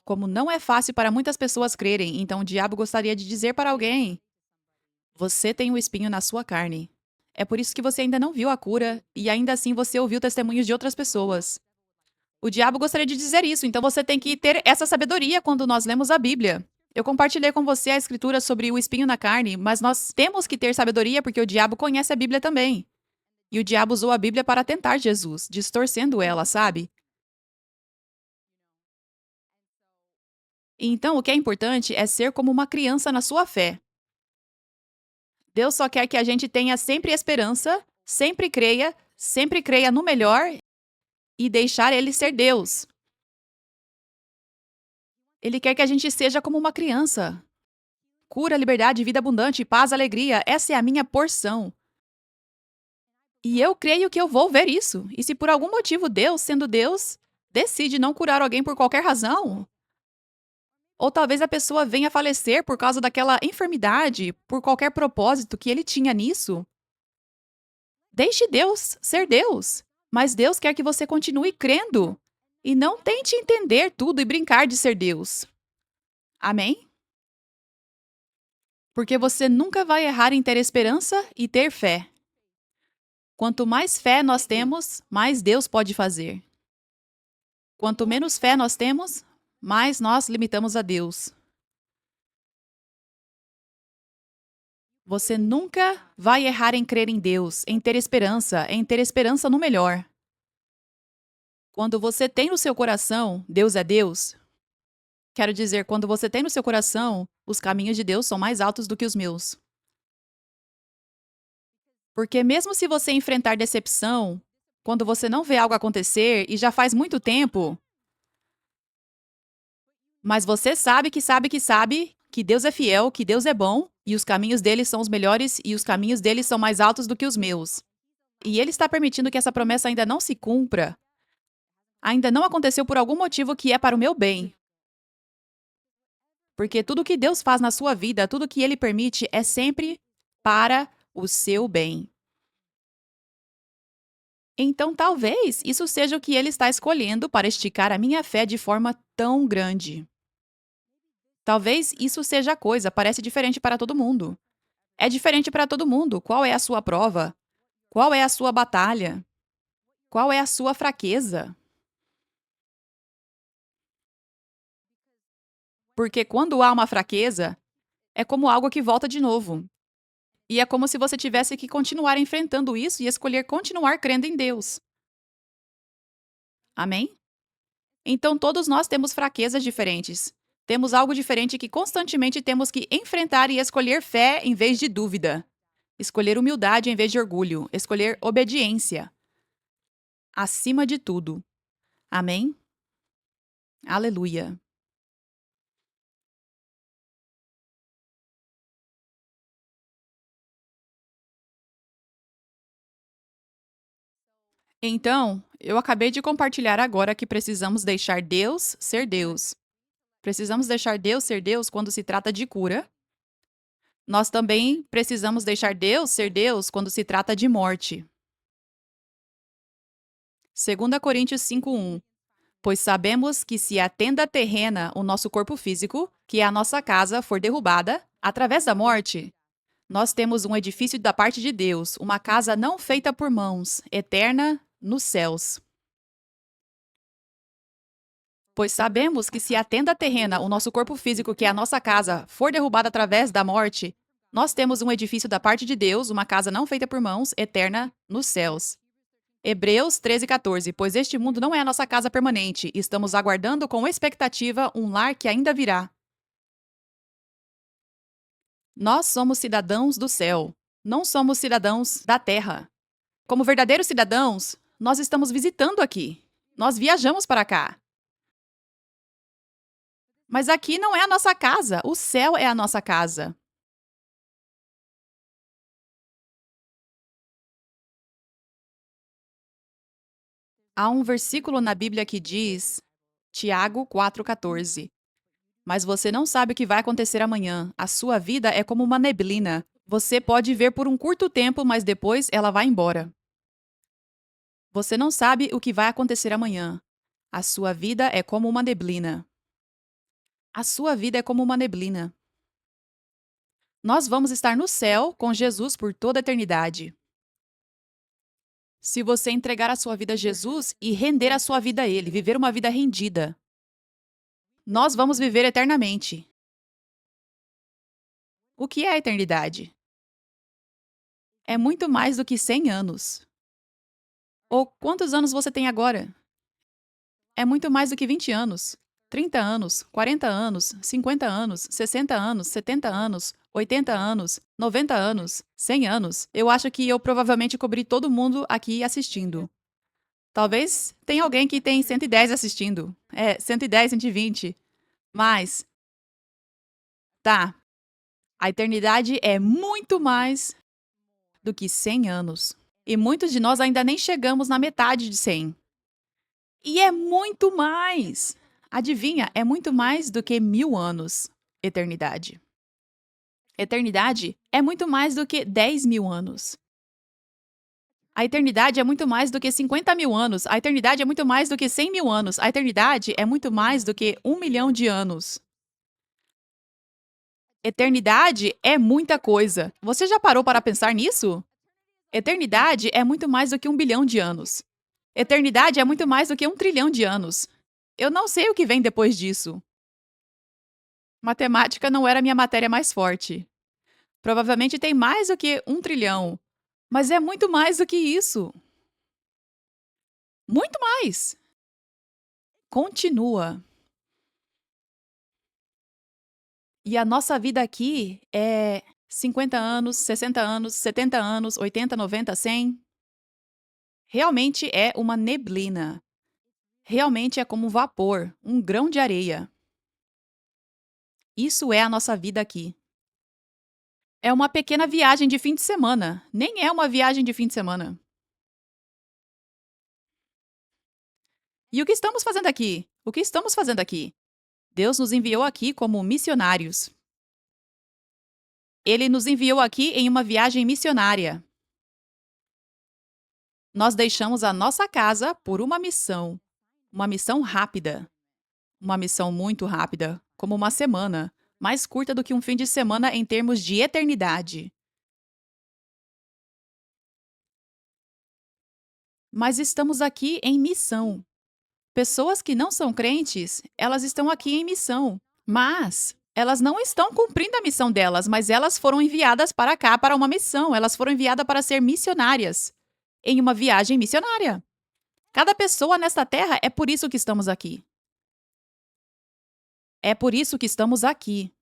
como não é fácil para muitas pessoas crerem, então o diabo gostaria de dizer para alguém: você tem um espinho na sua carne. É por isso que você ainda não viu a cura e ainda assim você ouviu testemunhos de outras pessoas. O diabo gostaria de dizer isso, então você tem que ter essa sabedoria quando nós lemos a Bíblia. Eu compartilhei com você a escritura sobre o espinho na carne, mas nós temos que ter sabedoria porque o diabo conhece a Bíblia também. E o diabo usou a Bíblia para tentar Jesus, distorcendo ela, sabe? Então, o que é importante é ser como uma criança na sua fé. Deus só quer que a gente tenha sempre esperança, sempre creia no melhor e deixar Ele ser Deus. Ele quer que a gente seja como uma criança. Cura, liberdade, vida abundante, paz, alegria, essa é a minha porção. E eu creio que eu vou ver isso. E se por algum motivo Deus, sendo Deus, decide não curar alguém por qualquer razão, ou talvez a pessoa venha a falecer por causa daquela enfermidade, por qualquer propósito que ele tinha nisso, deixe Deus ser Deus. Mas Deus quer que você continue crendo. E não tente entender tudo e brincar de ser Deus. Amém? Porque você nunca vai errar em ter esperança e ter fé. Quanto mais fé nós temos, mais Deus pode fazer. Quanto menos fé nós temos, mais nós limitamos a Deus. Você nunca vai errar em crer em Deus, em ter esperança no melhor. Quando você tem no seu coração, Deus é Deus. Quero dizer, quando você tem no seu coração, os caminhos de Deus são mais altos do que os meus. Porque mesmo se você enfrentar decepção, quando você não vê algo acontecer e já faz muito tempo, mas você sabe que Deus é fiel, que Deus é bom, e os caminhos dele são os melhores e os caminhos dele são mais altos do que os meus. E ele está permitindo que essa promessa ainda não se cumpra. Ainda não aconteceu por algum motivo que é para o meu bem. Porque tudo que Deus faz na sua vida, tudo que ele permite é sempre para o seu bem. Então, talvez isso seja o que ele está escolhendo para esticar a minha fé de forma tão grande. Talvez isso seja a coisa, parece diferente para todo mundo. É diferente para todo mundo. Qual é a sua prova? Qual é a sua batalha? Qual é a sua fraqueza? Porque quando há uma fraqueza, é como algo que volta de novo. E é como se você tivesse que continuar enfrentando isso e escolher continuar crendo em Deus. Amém? Então todos nós temos fraquezas diferentes. Temos algo diferente que constantemente temos que enfrentar e escolher fé em vez de dúvida. Escolher humildade em vez de orgulho. Escolher obediência. Acima de tudo. Amém? Aleluia. Então, eu acabei de compartilhar agora que precisamos deixar Deus ser Deus. Precisamos deixar Deus ser Deus quando se trata de cura. Nós também precisamos deixar Deus ser Deus quando se trata de morte. 2 Coríntios 5:1. Pois sabemos que se a tenda terrena, o nosso corpo físico, que é a nossa casa, for derrubada, através da morte, nós temos um edifício da parte de Deus, uma casa não feita por mãos, eterna nos céus. Pois sabemos que se a tenda terrena, o nosso corpo físico, que é a nossa casa, for derrubada através da morte, nós temos um edifício da parte de Deus, uma casa não feita por mãos, eterna nos céus. Hebreus 13:14. Pois este mundo não é a nossa casa permanente, estamos aguardando com expectativa um lar que ainda virá. Nós somos cidadãos do céu, não somos cidadãos da terra. Como verdadeiros cidadãos, nós estamos visitando aqui. Nós viajamos para cá. Mas aqui não é a nossa casa, o céu é a nossa casa. Há um versículo na Bíblia que diz, Tiago 4,14: Mas você não sabe o que vai acontecer amanhã. A sua vida é como uma neblina. Você pode ver por um curto tempo, mas depois ela vai embora. Você não sabe o que vai acontecer amanhã. A sua vida é como uma neblina. A sua vida é como uma neblina. Nós vamos estar no céu com Jesus por toda a eternidade. Se você entregar a sua vida a Jesus e render a sua vida a Ele, viver uma vida rendida, nós vamos viver eternamente. O que é a eternidade? É muito mais do que 100 anos. Ou quantos anos você tem agora? É muito mais do que 20 anos. 30 anos, 40 anos, 50 anos, 60 anos, 70 anos, 80 anos, 90 anos, 100 anos. Eu acho que eu provavelmente cobri todo mundo aqui assistindo. Talvez tenha alguém que tem 110 assistindo. 110, 120. Mas, tá. A eternidade é muito mais do que 100 anos. E muitos de nós ainda nem chegamos na metade de 100. E é muito mais. Adivinha, é muito mais do que 1000 anos. Eternidade. Eternidade é muito mais do que 10.000 anos. A eternidade é muito mais do que 50.000 anos. A eternidade é muito mais do que 100.000 anos. A eternidade é muito mais do que 1 milhão de anos. Eternidade é muita coisa. Você já parou para pensar nisso? Eternidade é muito mais do que 1 bilhão de anos. Eternidade é muito mais do que 1 trilhão de anos. Eu não sei o que vem depois disso. Matemática não era minha matéria mais forte. Provavelmente tem mais do que 1 trilhão. Mas é muito mais do que isso. Muito mais. Continua. E a nossa vida aqui é 50 anos, 60 anos, 70 anos, 80, 90, 100. Realmente é uma neblina. Realmente é como um vapor, um grão de areia. Isso é a nossa vida aqui. É uma pequena viagem de fim de semana. Nem é uma viagem de fim de semana. E o que estamos fazendo aqui? O que estamos fazendo aqui? Deus nos enviou aqui como missionários. Ele nos enviou aqui em uma viagem missionária. Nós deixamos a nossa casa por uma missão. Uma missão rápida. Uma missão muito rápida, como uma semana. Mais curta do que um fim de semana em termos de eternidade. Mas estamos aqui em missão. Pessoas que não são crentes, elas estão aqui em missão. Mas elas não estão cumprindo a missão delas, mas elas foram enviadas para cá para uma missão. Elas foram enviadas para ser missionárias em uma viagem missionária. Cada pessoa nesta terra é por isso que estamos aqui. É por isso que estamos aqui.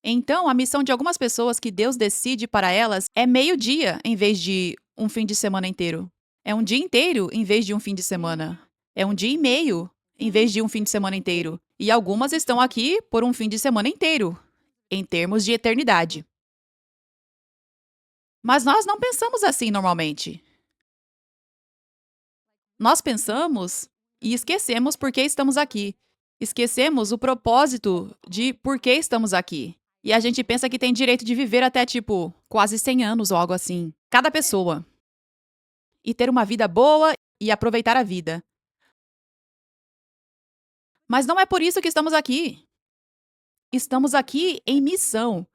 Então, a missão de algumas pessoas que Deus decide para elas é meio-dia em vez de um fim de semana inteiro. É um dia inteiro em vez de um fim de semana. É um dia e meio em vez de um fim de semana inteiro. E algumas estão aqui por um fim de semana inteiro, em termos de eternidade. Mas nós não pensamos assim normalmente. Nós pensamos e esquecemos por que estamos aqui. Esquecemos o propósito de por que estamos aqui. E a gente pensa que tem direito de viver até, tipo, quase 100 anos ou algo assim. Cada pessoa. E ter uma vida boa e aproveitar a vida. Mas não é por isso que estamos aqui. Estamos aqui em missão.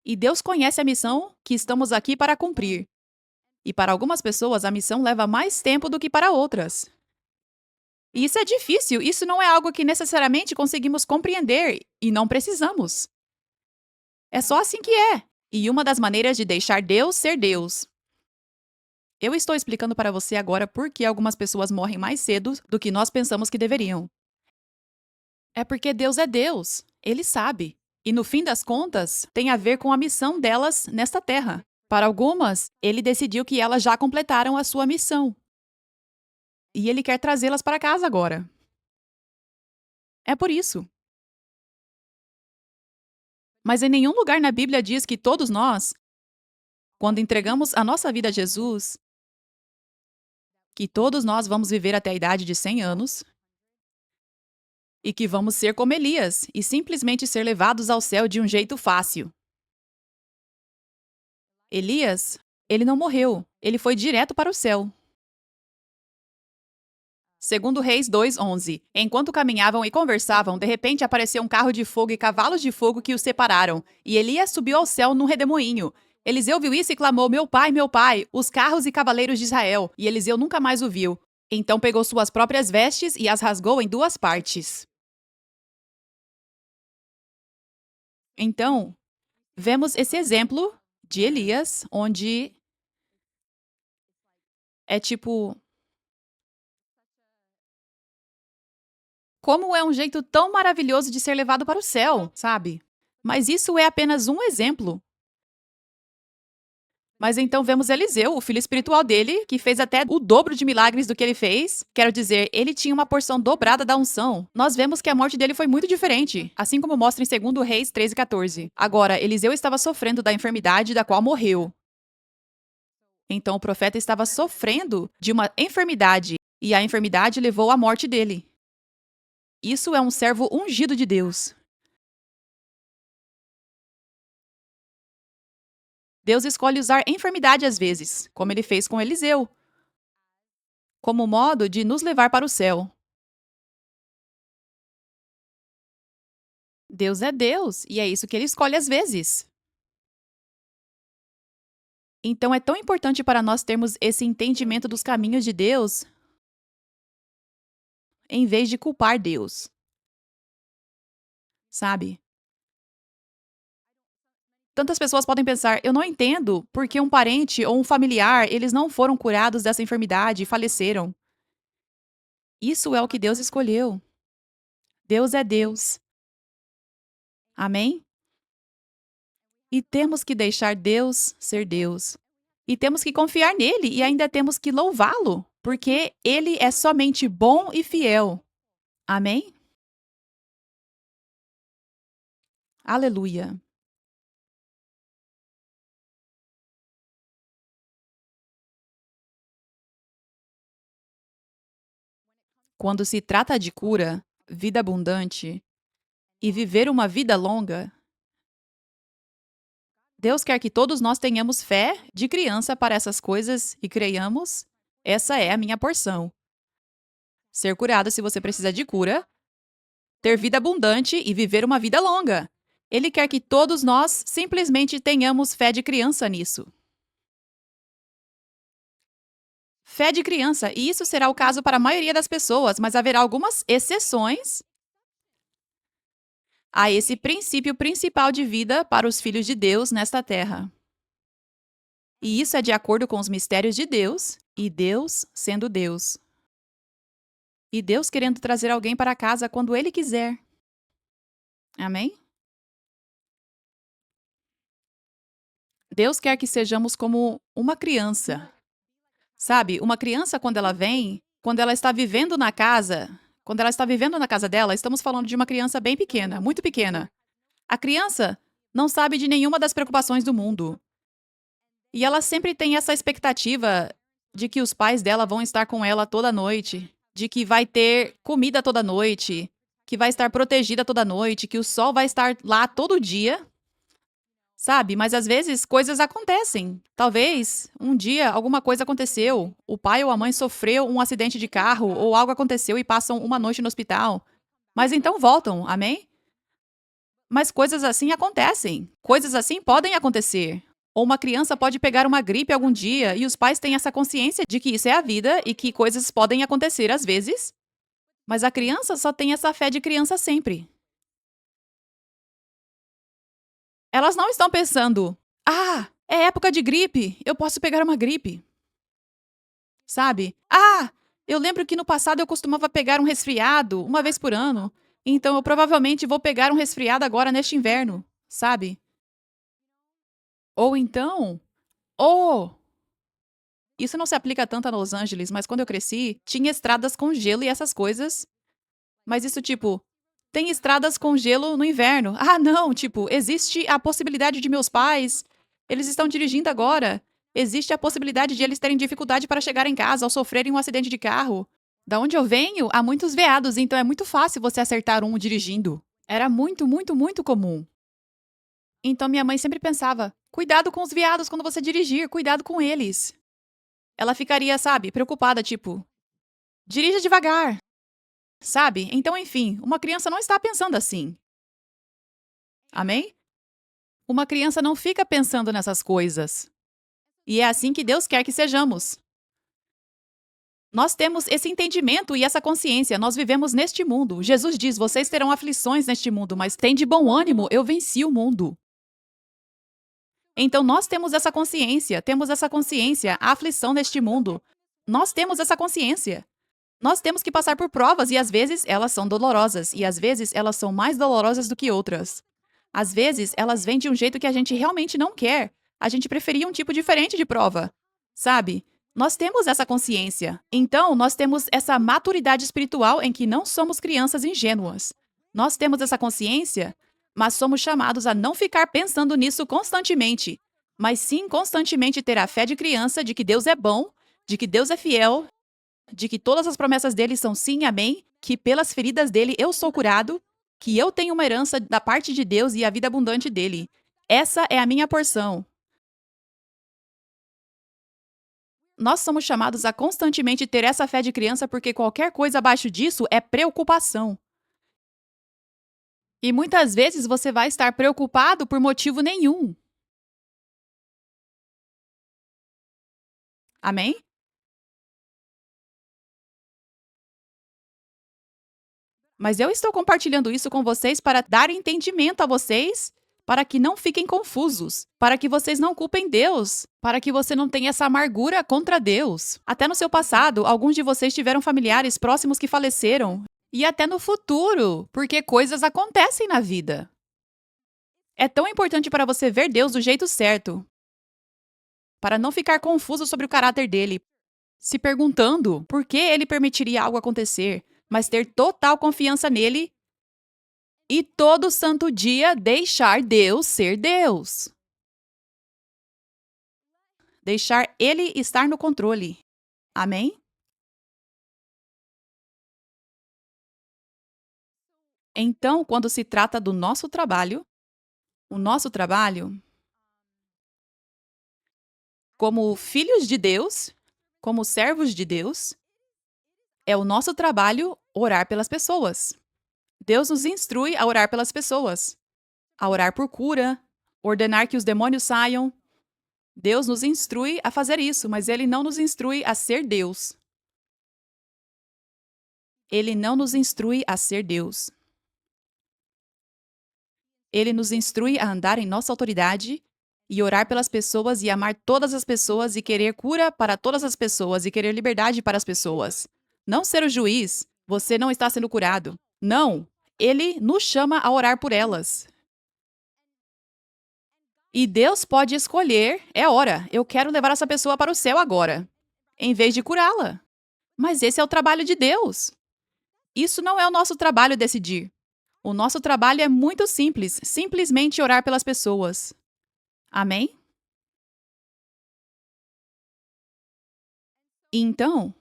E Deus conhece a missão que estamos aqui para cumprir. E para algumas pessoas, a missão leva mais tempo do que para outras. E isso é difícil, isso não é algo que necessariamente conseguimos compreender e não precisamos. É só assim que é. E uma das maneiras de deixar Deus ser Deus. Eu estou explicando para você agora por que algumas pessoas morrem mais cedo do que nós pensamos que deveriam. É porque Deus é Deus. Ele sabe. E no fim das contas, tem a ver com a missão delas nesta terra. Para algumas, ele decidiu que elas já completaram a sua missão. E ele quer trazê-las para casa agora. É por isso. Mas em nenhum lugar na Bíblia diz que todos nós, quando entregamos a nossa vida a Jesus, que todos nós vamos viver até a idade de 100 anos e que vamos ser como Elias e simplesmente ser levados ao céu de um jeito fácil. Elias, ele não morreu, ele foi direto para o céu. Segundo Reis 2:11. Enquanto caminhavam e conversavam, de repente apareceu um carro de fogo e cavalos de fogo que os separaram, e Elias subiu ao céu num redemoinho. Eliseu viu isso e clamou: meu pai, os carros e cavaleiros de Israel. E Eliseu nunca mais o viu. Então pegou suas próprias vestes e as rasgou em duas partes. Então, vemos esse exemplo de Elias, onde é tipo, como é um jeito tão maravilhoso de ser levado para o céu, sabe? Mas isso é apenas um exemplo. Mas então vemos Eliseu, o filho espiritual dele, que fez até o dobro de milagres do que ele fez. Quero dizer, ele tinha uma porção dobrada da unção. Nós vemos que a morte dele foi muito diferente, assim como mostra em 2 Reis 13:14. Agora, Eliseu estava sofrendo da enfermidade da qual morreu. Então o profeta estava sofrendo de uma enfermidade, e a enfermidade levou à morte dele. Isso é um servo ungido de Deus. Deus escolhe usar enfermidade às vezes, como ele fez com Eliseu, como modo de nos levar para o céu. Deus é Deus, e é isso que ele escolhe às vezes. Então é tão importante para nós termos esse entendimento dos caminhos de Deus, em vez de culpar Deus. Sabe? Tantas pessoas podem pensar, eu não entendo porque um parente ou um familiar, eles não foram curados dessa enfermidade e faleceram. Isso é o que Deus escolheu. Deus é Deus. Amém? E temos que deixar Deus ser Deus. E temos que confiar nele e ainda temos que louvá-lo, porque ele é somente bom e fiel. Amém? Aleluia. Quando se trata de cura, vida abundante e viver uma vida longa, Deus quer que todos nós tenhamos fé de criança para essas coisas e creiamos. Essa é a minha porção. Ser curado se você precisa de cura, ter vida abundante e viver uma vida longa. Ele quer que todos nós simplesmente tenhamos fé de criança nisso. Fé de criança, e isso será o caso para a maioria das pessoas, mas haverá algumas exceções a esse princípio principal de vida para os filhos de Deus nesta terra. E isso é de acordo com os mistérios de Deus e Deus sendo Deus. E Deus querendo trazer alguém para casa quando Ele quiser. Amém? Deus quer que sejamos como uma criança. Sabe, uma criança quando ela vem, quando ela está vivendo na casa, quando ela está vivendo na casa dela, estamos falando de uma criança bem pequena, muito pequena. A criança não sabe de nenhuma das preocupações do mundo. E ela sempre tem essa expectativa de que os pais dela vão estar com ela toda noite, de que vai ter comida toda noite, que vai estar protegida toda noite, que o sol vai estar lá todo dia. Sabe? Mas às vezes coisas acontecem. Talvez um dia alguma coisa aconteceu, o pai ou a mãe sofreu um acidente de carro ou algo aconteceu e passam uma noite no hospital. Mas então voltam, amém? Mas coisas assim acontecem. Coisas assim podem acontecer. Ou uma criança pode pegar uma gripe algum dia e os pais têm essa consciência de que isso é a vida e que coisas podem acontecer às vezes, mas a criança só tem essa fé de criança sempre. Elas não estão pensando: "Ah, é época de gripe, eu posso pegar uma gripe", sabe? "Ah, eu lembro que no passado eu costumava pegar um resfriado uma vez por ano, então eu provavelmente vou pegar um resfriado agora neste inverno", sabe? Ou então, "Oh, isso não se aplica tanto a Los Angeles, mas quando eu cresci, tinha estradas com gelo e essas coisas, mas isso tipo, tem estradas com gelo no inverno. Ah, não, tipo, existe a possibilidade de meus pais, eles estão dirigindo agora. Existe a possibilidade de eles terem dificuldade para chegar em casa ao sofrerem um acidente de carro. Da onde eu venho, há muitos veados, então é muito fácil você acertar um dirigindo. Era muito, muito, muito comum. Então minha mãe sempre pensava: cuidado com os veados quando você dirigir, cuidado com eles. Ela ficaria, sabe, preocupada, tipo, dirija devagar, sabe? Então, enfim, uma criança não está pensando assim. Amém? Uma criança não fica pensando nessas coisas. E é assim que Deus quer que sejamos. Nós temos esse entendimento e essa consciência, nós vivemos neste mundo. Jesus diz: vocês terão aflições neste mundo, mas tem de bom ânimo, eu venci o mundo. Então nós temos essa consciência, a aflição neste mundo. Nós temos essa consciência. Nós temos que passar por provas e às vezes elas são dolorosas e às vezes elas são mais dolorosas do que outras. Às vezes elas vêm de um jeito que a gente realmente não quer. A gente preferia um tipo diferente de prova. Sabe? Nós temos essa consciência. Então, nós temos essa maturidade espiritual em que não somos crianças ingênuas. Nós temos essa consciência, mas somos chamados a não ficar pensando nisso constantemente, mas sim constantemente ter a fé de criança de que Deus é bom, de que Deus é fiel, de que todas as promessas dele são sim e amém, que pelas feridas dele eu sou curado, que eu tenho uma herança da parte de Deus e a vida abundante dele. Essa é a minha porção. Nós somos chamados a constantemente ter essa fé de criança porque qualquer coisa abaixo disso é preocupação. E muitas vezes você vai estar preocupado por motivo nenhum. Amém? Mas eu estou compartilhando isso com vocês para dar entendimento a vocês, para que não fiquem confusos, para que vocês não culpem Deus, para que você não tenha essa amargura contra Deus. Até no seu passado, alguns de vocês tiveram familiares próximos que faleceram, e até no futuro, porque coisas acontecem na vida. É tão importante para você ver Deus do jeito certo, para não ficar confuso sobre o caráter dele, se perguntando por que ele permitiria algo acontecer, mas ter total confiança nele e todo santo dia deixar Deus ser Deus. Deixar ele estar no controle. Amém? Então, quando se trata do nosso trabalho, o nosso trabalho, como filhos de Deus, como servos de Deus, é o nosso trabalho orar pelas pessoas. Deus nos instrui a orar pelas pessoas, a orar por cura, ordenar que os demônios saiam. Deus nos instrui a fazer isso, mas ele não nos instrui a ser Deus. Ele não nos instrui a ser Deus. Ele nos instrui a andar em nossa autoridade e orar pelas pessoas e amar todas as pessoas e querer cura para todas as pessoas e querer liberdade para as pessoas. Não ser o juiz, você não está sendo curado. Não, ele nos chama a orar por elas. E Deus pode escolher, é hora, eu quero levar essa pessoa para o céu agora, em vez de curá-la. Mas esse é o trabalho de Deus. Isso não é o nosso trabalho decidir. O nosso trabalho é muito simples, simplesmente orar pelas pessoas. Amém? Então,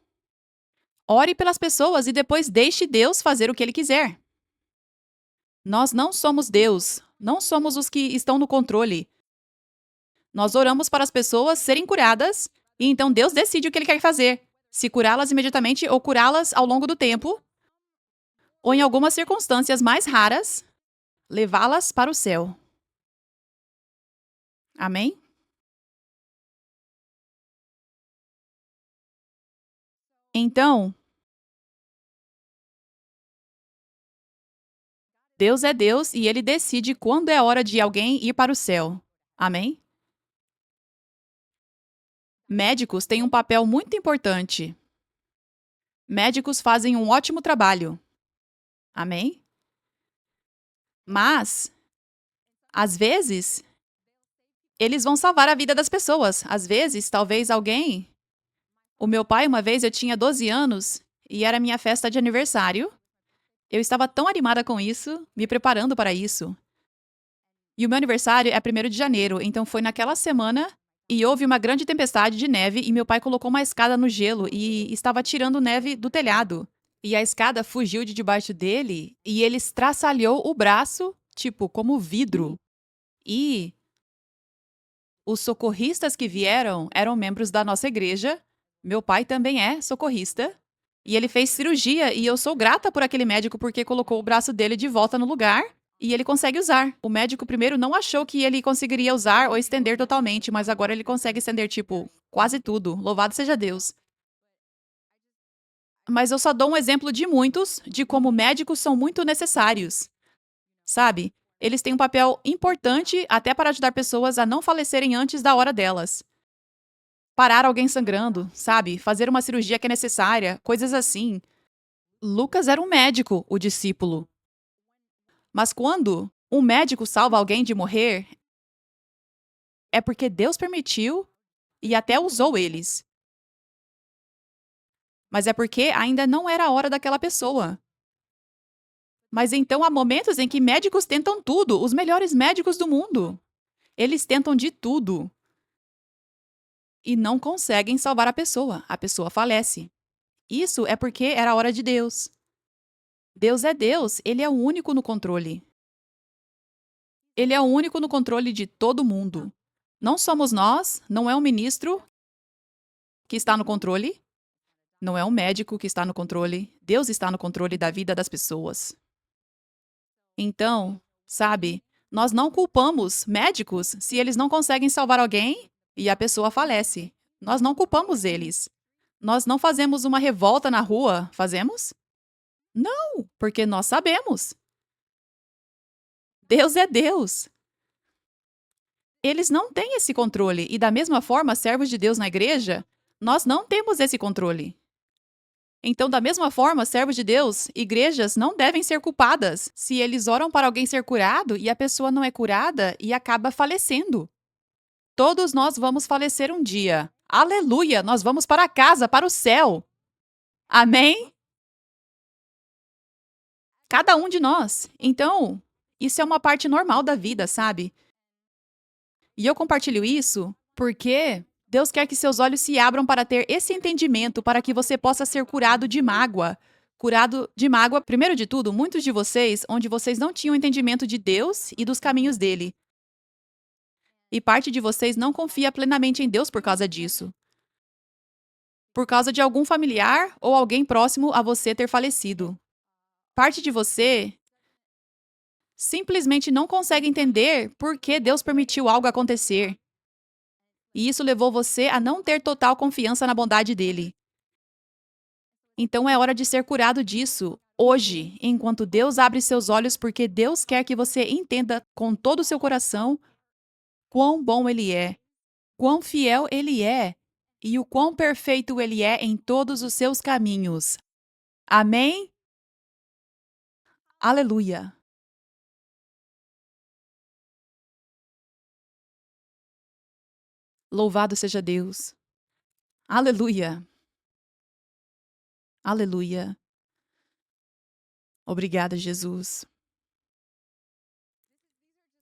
ore pelas pessoas e depois deixe Deus fazer o que ele quiser. Nós não somos Deus, não somos os que estão no controle. Nós oramos para as pessoas serem curadas e então Deus decide o que ele quer fazer. Se curá-las imediatamente ou curá-las ao longo do tempo, ou em algumas circunstâncias mais raras, levá-las para o céu. Amém? Então, Deus é Deus e ele decide quando é hora de alguém ir para o céu. Amém? Médicos têm um papel muito importante. Médicos fazem um ótimo trabalho. Amém? Mas, às vezes, eles vão salvar a vida das pessoas. Às vezes, talvez alguém. O meu pai, uma vez, eu tinha 12 anos e era minha festa de aniversário. Eu estava tão animada com isso, me preparando para isso. E o meu aniversário é 1º de janeiro, então foi naquela semana e houve uma grande tempestade de neve e meu pai colocou uma escada no gelo e estava tirando neve do telhado. E a escada fugiu de debaixo dele e ele estraçalhou o braço, tipo, como vidro. E os socorristas que vieram eram membros da nossa igreja. Meu pai também é socorrista. E ele fez cirurgia e eu sou grata por aquele médico porque colocou o braço dele de volta no lugar e ele consegue usar. O médico primeiro não achou que ele conseguiria usar ou estender totalmente, mas agora ele consegue estender, tipo, quase tudo. Louvado seja Deus. Mas eu só dou um exemplo de muitos de como médicos são muito necessários. Sabe? Eles têm um papel importante até para ajudar pessoas a não falecerem antes da hora delas. Parar alguém sangrando, sabe? Fazer uma cirurgia que é necessária, coisas assim. Lucas era um médico, o discípulo. Mas quando um médico salva alguém de morrer, é porque Deus permitiu e até usou eles. Mas é porque ainda não era a hora daquela pessoa. Mas então há momentos em que médicos tentam tudo, os melhores médicos do mundo. Eles tentam de tudo e não conseguem salvar a pessoa falece. Isso é porque era a hora de Deus. Deus é Deus, ele é o único no controle. Ele é o único no controle de todo mundo. Não somos nós, não é um ministro que está no controle, não é um médico que está no controle. Deus está no controle da vida das pessoas. Então, sabe, nós não culpamos médicos se eles não conseguem salvar alguém e a pessoa falece. Nós não culpamos eles. Nós não fazemos uma revolta na rua, fazemos? Não, porque nós sabemos. Deus é Deus. Eles não têm esse controle e da mesma forma, servos de Deus na igreja, nós não temos esse controle. Então, da mesma forma, servos de Deus, igrejas não devem ser culpadas se eles oram para alguém ser curado e a pessoa não é curada e acaba falecendo. Todos nós vamos falecer um dia. Aleluia! Nós vamos para casa, para o céu. Amém? Cada um de nós. Então, isso é uma parte normal da vida, sabe? E eu compartilho isso porque Deus quer que seus olhos se abram para ter esse entendimento, para que você possa ser curado de mágoa. Curado de mágoa, primeiro de tudo, muitos de vocês, onde vocês não tinham entendimento de Deus e dos caminhos dele. E parte de vocês não confia plenamente em Deus por causa disso. Por causa de algum familiar ou alguém próximo a você ter falecido. Parte de você simplesmente não consegue entender por que Deus permitiu algo acontecer. E isso levou você a não ter total confiança na bondade dele. Então é hora de ser curado disso, hoje, enquanto Deus abre seus olhos, porque Deus quer que você entenda com todo o seu coração quão bom ele é, quão fiel ele é e o quão perfeito ele é em todos os seus caminhos. Amém? Aleluia! Louvado seja Deus! Aleluia! Aleluia! Obrigada, Jesus.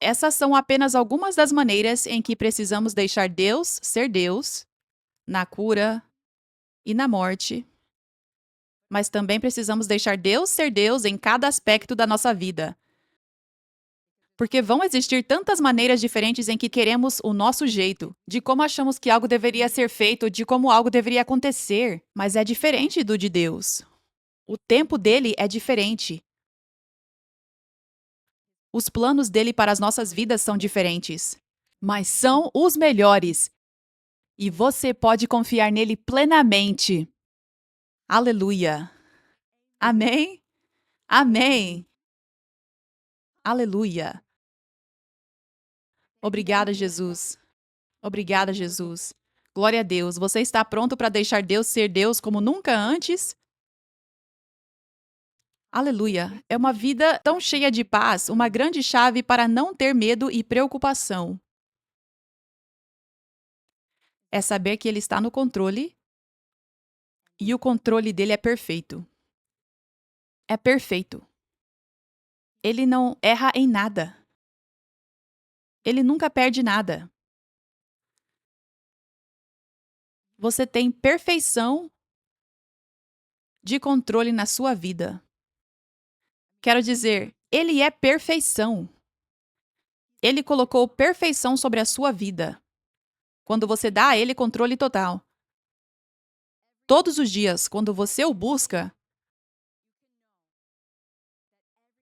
Essas são apenas algumas das maneiras em que precisamos deixar Deus ser Deus, na cura e na morte, mas também precisamos deixar Deus ser Deus em cada aspecto da nossa vida. Porque vão existir tantas maneiras diferentes em que queremos o nosso jeito, de como achamos que algo deveria ser feito, de como algo deveria acontecer, mas é diferente do de Deus. O tempo dele é diferente. Os planos dele para as nossas vidas são diferentes, mas são os melhores. E você pode confiar nele plenamente. Aleluia. Amém? Amém. Aleluia. Obrigada, Jesus. Obrigada, Jesus. Glória a Deus. Você está pronto para deixar Deus ser Deus como nunca antes? Aleluia. É uma vida tão cheia de paz, uma grande chave para não ter medo e preocupação. É saber que Ele está no controle e o controle dele é perfeito. É perfeito. Ele não erra em nada. Ele nunca perde nada. Você tem perfeição de controle na sua vida. Quero dizer, Ele é perfeição. Ele colocou perfeição sobre a sua vida. Quando você dá a Ele controle total. Todos os dias, quando você o busca,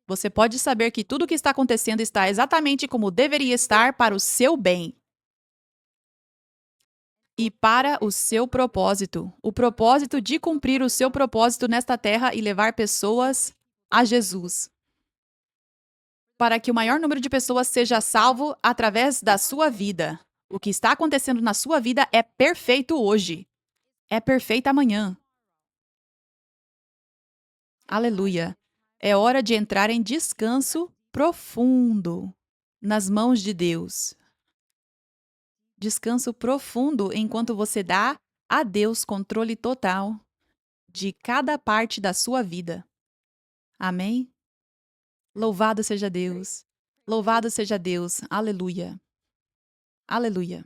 você pode saber que tudo o que está acontecendo está exatamente como deveria estar para o seu bem. E para o seu propósito. O propósito de cumprir o seu propósito nesta terra e levar pessoas a Jesus. Para que o maior número de pessoas seja salvo através da sua vida. O que está acontecendo na sua vida é perfeito hoje. É perfeito amanhã. Aleluia. É hora de entrar em descanso profundo nas mãos de Deus. Descanso profundo enquanto você dá a Deus controle total de cada parte da sua vida. Amém? Louvado seja Deus. Louvado seja Deus. Aleluia. Aleluia.